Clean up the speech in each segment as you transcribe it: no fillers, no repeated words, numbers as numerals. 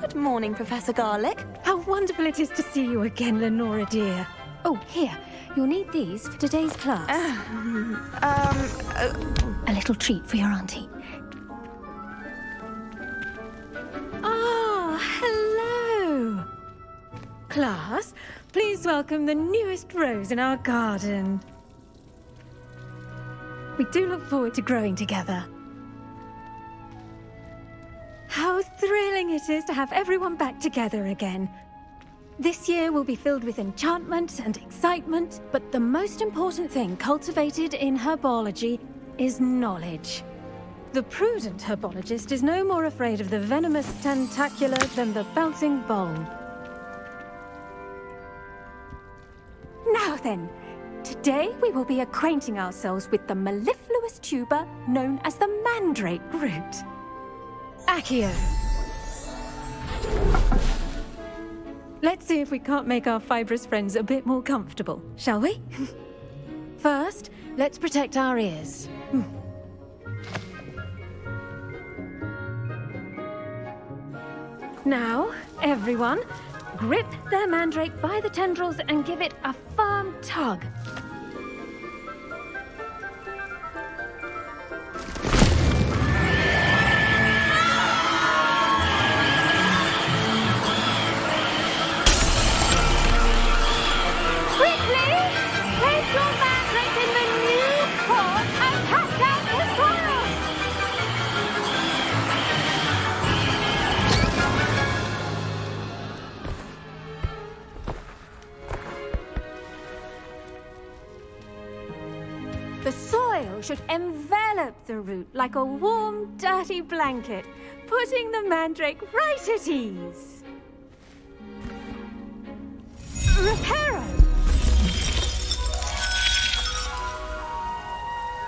Good morning, Professor Garlick. How wonderful it is to see you again, Lenora dear. Oh, here. You'll need these for today's class. A little treat for your auntie. Ah, hello. Class, please welcome the newest rose in our garden. We do look forward to growing together. How thrilling it is to have everyone back together again. This year will be filled with enchantment and excitement, but the most important thing cultivated in herbology is knowledge. The prudent herbologist is no more afraid of the venomous tentacular than the bouncing bulb. Now then, today we will be acquainting ourselves with the mellifluous tuber known as the mandrake root. Accio. Let's see if we can't make our fibrous friends a bit more comfortable, shall we? First, let's protect our ears. Now, everyone, grip their mandrake by the tendrils and give it a firm tug. The soil should envelop the root like a warm, dirty blanket, putting the mandrake right at ease. Reparo!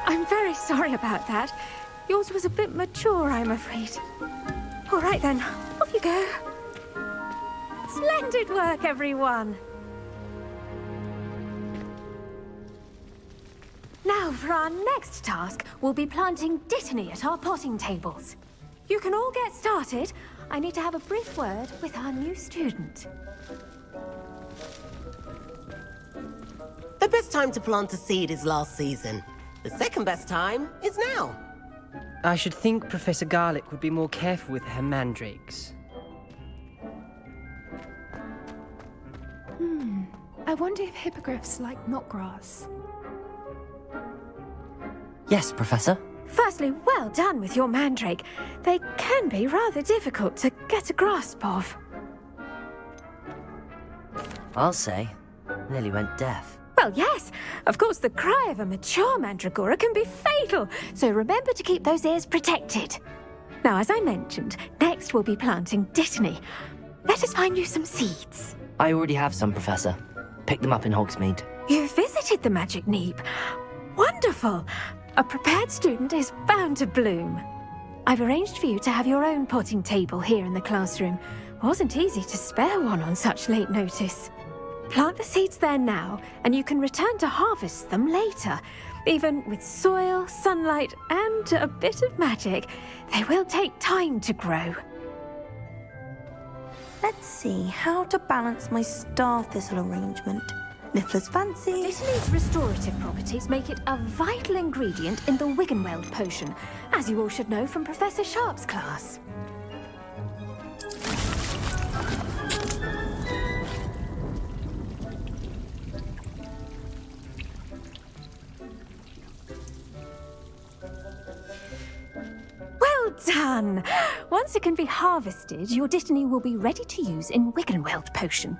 I'm very sorry about that. Yours was a bit mature, I'm afraid. All right then, off you go. Splendid work, everyone. Now, for our next task, we'll be planting dittany at our potting tables. You can all get started. I need to have a brief word with our new student. The best time to plant a seed is last season. The second best time is now. I should think Professor Garlick would be more careful with her mandrakes. I wonder if hippogriffs like knotgrass. Yes, Professor. Firstly, well done with your mandrake. They can be rather difficult to get a grasp of. I'll say. Nearly went deaf. Well, yes. Of course, the cry of a mature mandragora can be fatal, so remember to keep those ears protected. Now, as I mentioned, next we'll be planting dittany. Let us find you some seeds. I already have some, Professor. Picked them up in Hogsmeade. You visited the Magic Neep. Wonderful. A prepared student is bound to bloom. I've arranged for you to have your own potting table here in the classroom. Wasn't easy to spare one on such late notice. Plant the seeds there now, and you can return to harvest them later. Even with soil, sunlight, and a bit of magic, they will take time to grow. Let's see how to balance my star thistle arrangement. Niffler's fancy. Dittany's restorative properties make it a vital ingredient in the Wiggenweld potion, as you all should know from Professor Sharp's class. Well done! Once it can be harvested, your dittany will be ready to use in Wiggenweld potion.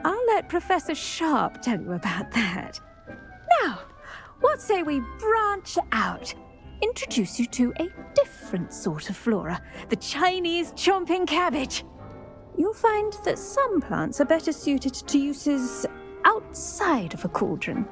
I'll let Professor Sharp tell you about that. Now, what say we branch out? Introduce you to a different sort of flora, the Chinese chomping cabbage. You'll find that some plants are better suited to uses outside of a cauldron.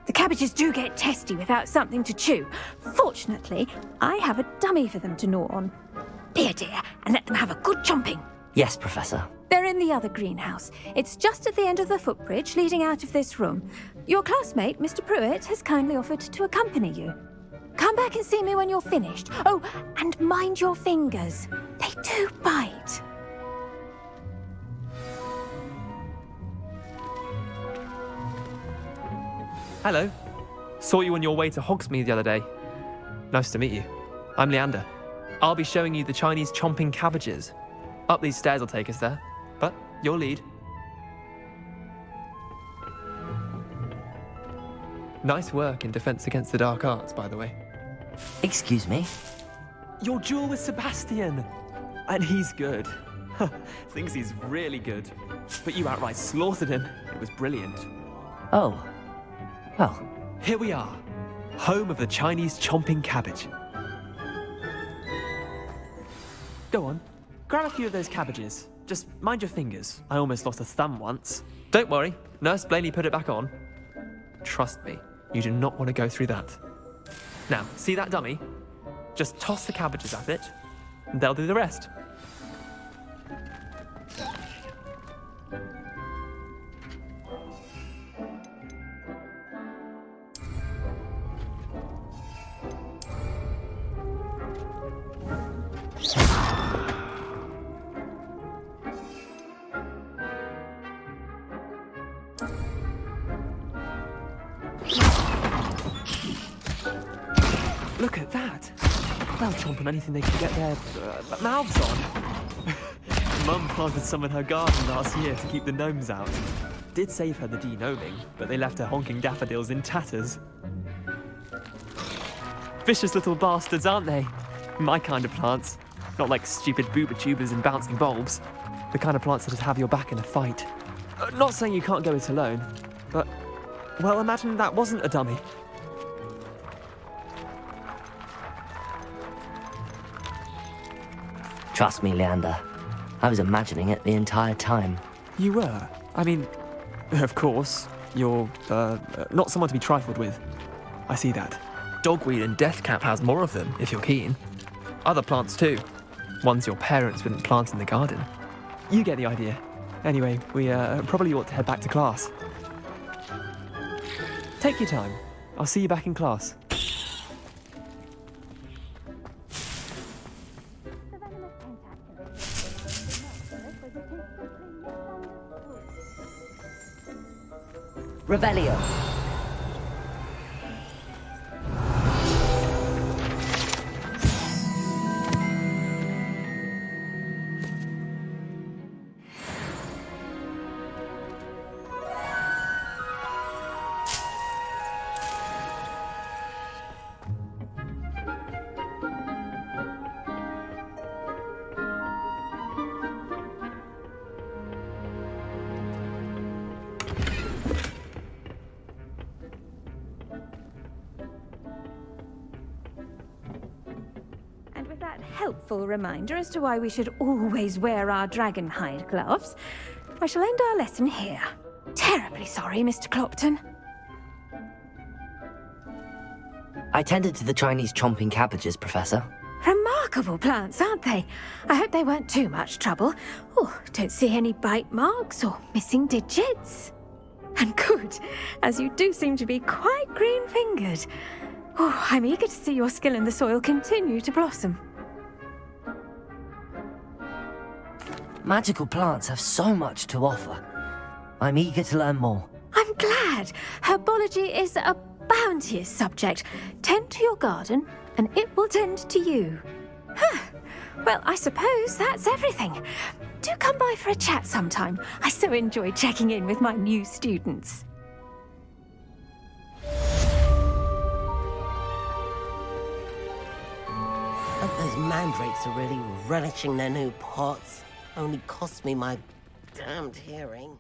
The cabbages do get testy without something to chew. Fortunately, I have a dummy for them to gnaw on. Be a dear and let them have a good chomping. Yes, Professor. They're in the other greenhouse. It's just at the end of the footbridge leading out of this room. Your classmate, Mr. Pruitt, has kindly offered to accompany you. Come back and see me when you're finished. Oh, and mind your fingers. They do bite. Hello. Saw you on your way to Hogsmeade the other day. Nice to meet you. I'm Leander. I'll be showing you the Chinese chomping cabbages. Up these stairs will take us there, but your lead. Nice work in Defense Against the Dark Arts, by the way. Excuse me? Your duel with Sebastian! And he's good. Thinks he's really good. But you outright slaughtered him. It was brilliant. Oh. Well, Here we are. Home of the Chinese chomping cabbage. Go on. Grab a few of those cabbages. Just mind your fingers. I almost lost a thumb once. Don't worry. Nurse Blaney put it back on. Trust me. You do not want to go through that. Now, see that dummy? Just toss the cabbages at it, and they'll do the rest. Look at that! They'll chomp on anything they can get their mouths on. Mum planted some in her garden last year to keep the gnomes out. Did save her the de-gnoming, but they left her honking daffodils in tatters. Vicious little bastards, aren't they? My kind of plants. Not like stupid booba tubers and bouncing bulbs. The kind of plants that have your back in a fight. Not saying you can't go it alone, but, well, imagine that wasn't a dummy. trust me, Leander. I was imagining it the entire time. You were? I mean, of course, you're, not someone to be trifled with. I see that. Dogweed and deathcap has more of them, if you're keen. Other plants too. Ones your parents wouldn't plant in the garden. You get the idea. Anyway, we probably ought to head back to class. Take your time. I'll see you back in class. Revelio. Helpful reminder as to why we should always wear our dragon hide gloves, I shall end our lesson here. Terribly sorry, Mr. Clopton. I tended to the Chinese chomping cabbages, Professor. Remarkable plants, aren't they? I hope they weren't too much trouble. Oh, don't see any bite marks or missing digits. And good, as you do seem to be quite green-fingered. Oh, I'm eager to see your skill in the soil continue to blossom. Magical plants have so much to offer. I'm eager to learn more. I'm glad. Herbology is a bounteous subject. Tend to your garden, and it will tend to you. Huh. Well, I suppose that's everything. Do come by for a chat sometime. I so enjoy checking in with my new students. Those mandrakes are really relishing their new pots. Only cost me my damned hearing.